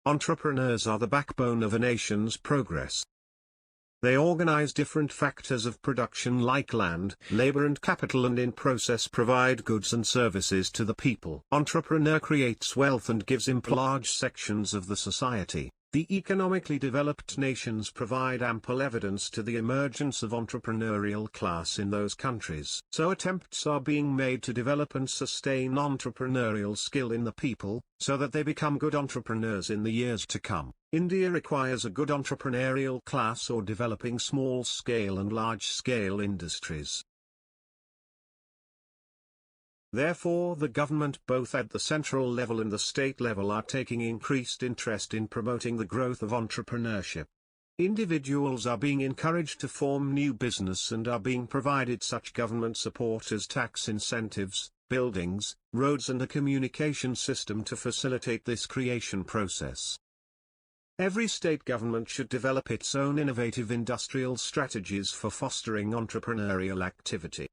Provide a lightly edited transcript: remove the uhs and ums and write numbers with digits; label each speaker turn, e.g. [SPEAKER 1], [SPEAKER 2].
[SPEAKER 1] Entrepreneurs are the backbone of a nation's progress. They organize different factors of production like land, labor and capital, and in process provide goods and services to the people. Entrepreneur creates wealth and gives employment to large sections of the society. The economically developed nations provide ample evidence to the emergence of entrepreneurial class in those countries. So attempts are being made to develop and sustain entrepreneurial skill in the people, so that they become good entrepreneurs in the years to come. India requires a good entrepreneurial class or developing small-scale and large-scale industries. Therefore, the government both at the central level and the state level are taking increased interest in promoting the growth of entrepreneurship. Individuals are being encouraged to form new business and are being provided such government support as tax incentives, buildings, roads and a communication system to facilitate this creation process. Every state government should develop its own innovative industrial strategies for fostering entrepreneurial activity.